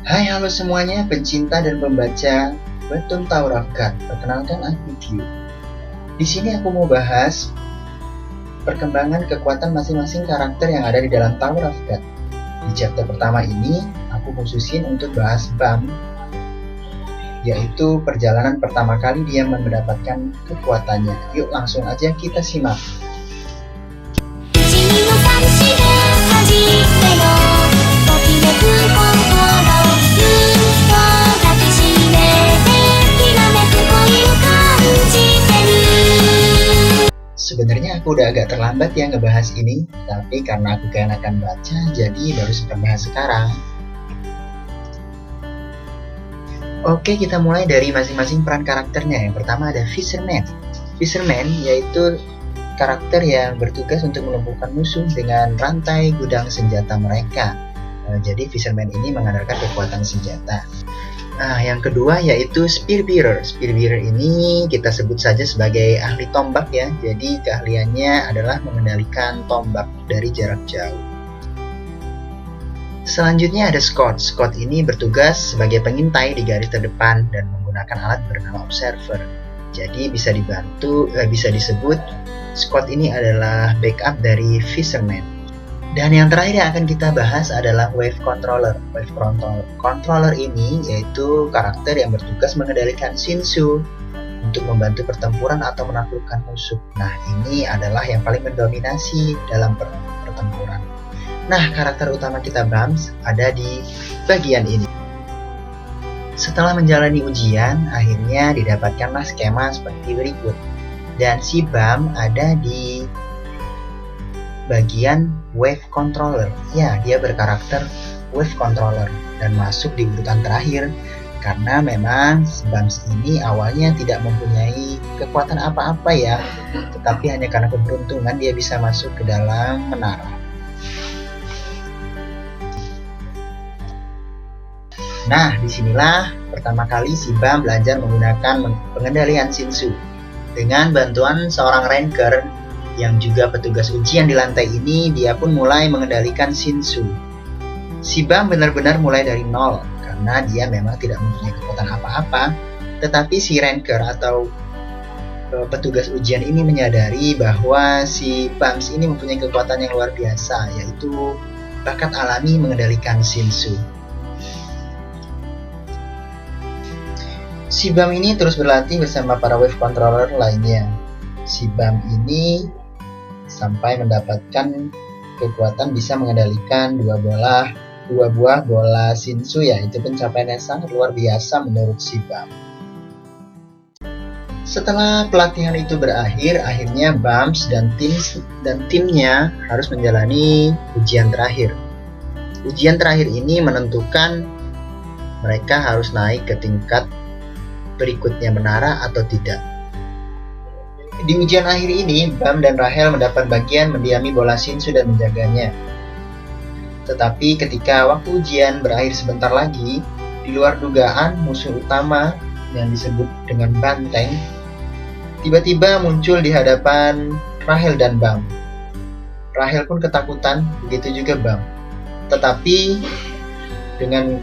Hai halo semuanya pencinta dan pembaca webtoon Tower of God. Perkenalkan aku Gyu. Di sini aku mau bahas perkembangan kekuatan masing-masing karakter yang ada di dalam Tower of God. Di chapter pertama ini aku khususin untuk bahas Bam, yaitu perjalanan pertama kali dia mendapatkan kekuatannya. Yuk langsung aja kita simak. Sebenarnya aku udah agak terlambat ya ngebahas ini, tapi karena aku keenakan baca, jadi baru sempat bahas sekarang. Oke, kita mulai dari masing-masing peran karakternya. Yang pertama ada Fisherman. Fisherman yaitu karakter yang bertugas untuk melumpuhkan musuh dengan rantai gudang senjata mereka. Jadi Fisherman ini mengandalkan kekuatan senjata. Nah, yang kedua yaitu Spearbearer. Spearbearer ini kita sebut saja sebagai ahli tombak ya. Jadi keahliannya adalah mengendalikan tombak dari jarak jauh. Selanjutnya ada Scout. Scout ini bertugas sebagai pengintai di garis terdepan dan menggunakan alat bernama Observer. Jadi bisa disebut Scout ini adalah backup dari Fisherman. Dan yang terakhir yang akan kita bahas adalah Wave Controller. Wave Controller ini yaitu karakter yang bertugas mengendalikan Shinsu untuk membantu pertempuran atau menaklukkan musuh. Nah, ini adalah yang paling mendominasi dalam pertempuran. Nah, karakter utama kita Bams ada di bagian ini. Setelah menjalani ujian, akhirnya didapatkanlah skema seperti berikut. Dan si Bam ada di bagian Wave Controller. Ya, dia berkarakter Wave Controller dan masuk di urutan terakhir karena memang Bams ini awalnya tidak mempunyai kekuatan apa-apa ya, tetapi hanya karena keberuntungan dia bisa masuk ke dalam menara. Nah, disinilah pertama kali si Bam belajar menggunakan pengendalian Shinsu. Dengan bantuan seorang ranker yang juga petugas ujian di lantai ini, dia pun mulai mengendalikan Shinsu. Si Bam benar-benar mulai dari nol, karena dia memang tidak mempunyai kekuatan apa-apa, tetapi si ranker atau petugas ujian ini menyadari bahwa si Bams ini mempunyai kekuatan yang luar biasa, yaitu bakat alami mengendalikan Shinsu. Si Bam ini terus berlatih bersama para Wave Controller lainnya. Si Bam ini sampai mendapatkan kekuatan bisa mengendalikan dua buah bola Shinsu ya. Itu pencapaian yang sangat luar biasa menurut si Bam. Setelah pelatihan itu berakhir, akhirnya Bams dan timnya harus menjalani ujian terakhir. Ujian terakhir ini menentukan mereka harus naik ke tingkat berikutnya menara atau tidak. Di ujian akhir ini, Bam dan Rahel mendapat bagian mendiami bola Shinsu dan menjaganya. Tetapi ketika waktu ujian berakhir sebentar lagi, di luar dugaan musuh utama yang disebut dengan Banteng tiba-tiba muncul di hadapan Rahel dan Bam. Rahel pun ketakutan, begitu juga Bam. Tetapi dengan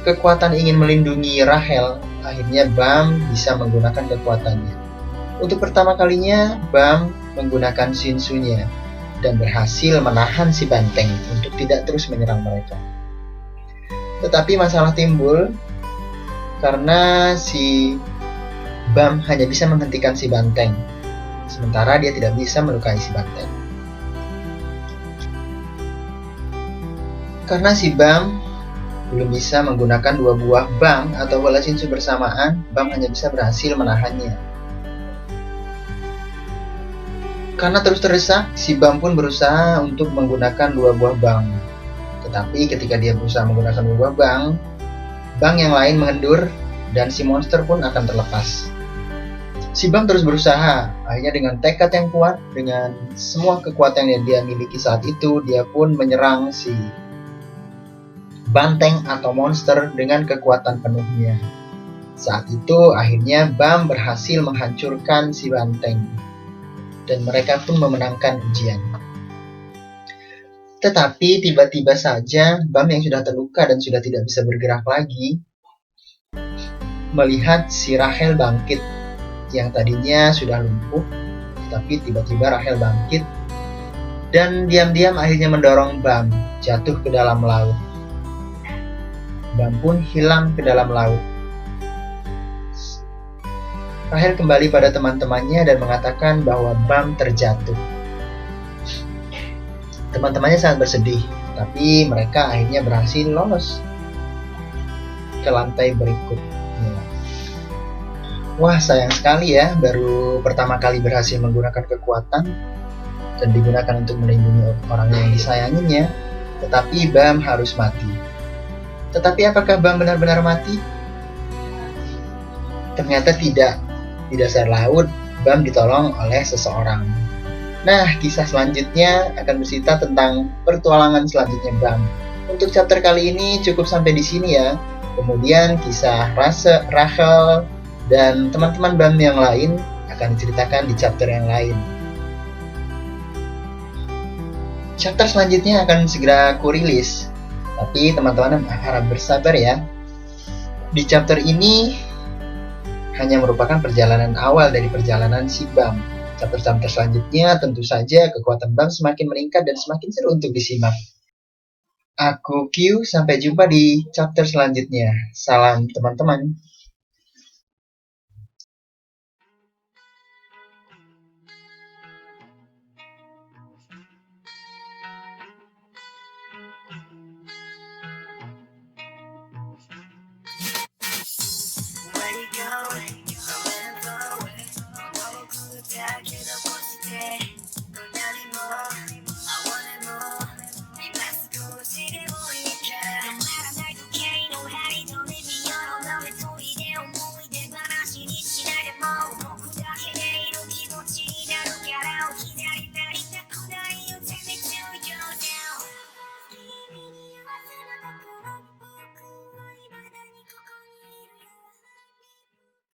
kekuatan ingin melindungi Rahel, akhirnya Bam bisa menggunakan kekuatannya. Untuk pertama kalinya, Bam menggunakan Shinsu-nya dan berhasil menahan si Banteng untuk tidak terus menyerang mereka. Tetapi masalah timbul karena si Bam hanya bisa menghentikan si Banteng, sementara dia tidak bisa melukai si Banteng. Karena si Bam belum bisa menggunakan dua buah Bang atau bola Shinsu bersamaan, Bam hanya bisa berhasil menahannya. Karena terus terdesak, si Bam pun berusaha untuk menggunakan dua buah Bang. Tetapi ketika dia berusaha menggunakan dua buah Bang yang lain mengendur dan si monster pun akan terlepas. Si Bam terus berusaha, akhirnya dengan tekad yang kuat, dengan semua kekuatan yang dia miliki saat itu, dia pun menyerang si Banteng atau monster dengan kekuatan penuhnya. Saat itu akhirnya Bam berhasil menghancurkan si Banteng dan mereka pun memenangkan ujian. Tetapi tiba-tiba saja Bam yang sudah terluka dan sudah tidak bisa bergerak lagi melihat si Rachel bangkit. Yang tadinya sudah lumpuh, tetapi tiba-tiba Rachel bangkit dan diam-diam akhirnya mendorong Bam jatuh ke dalam laut. Bam pun hilang ke dalam laut. Rachel kembali pada teman-temannya dan mengatakan bahwa Bam terjatuh. Teman-temannya sangat bersedih, tapi mereka akhirnya berhasil lolos ke lantai berikutnya. Wah, sayang sekali ya, baru pertama kali berhasil menggunakan kekuatan dan digunakan untuk melindungi orang yang disayanginya, tetapi Bam harus mati. Tetapi apakah Bam benar-benar mati? Ternyata tidak. Di dasar laut, Bam ditolong oleh seseorang. Nah, kisah selanjutnya akan bercerita tentang pertualangan selanjutnya Bam. Untuk chapter kali ini cukup sampai di sini ya. Kemudian kisah Rachel dan teman-teman Bam yang lain akan diceritakan di chapter yang lain. Chapter selanjutnya akan segera kurilis, tapi teman-teman harap bersabar ya. Di chapter ini hanya merupakan perjalanan awal dari perjalanan si Bam. Chapter-chapter selanjutnya tentu saja kekuatan Bam semakin meningkat dan semakin seru untuk disimak. Aku Q, sampai jumpa di chapter selanjutnya. Salam teman-teman.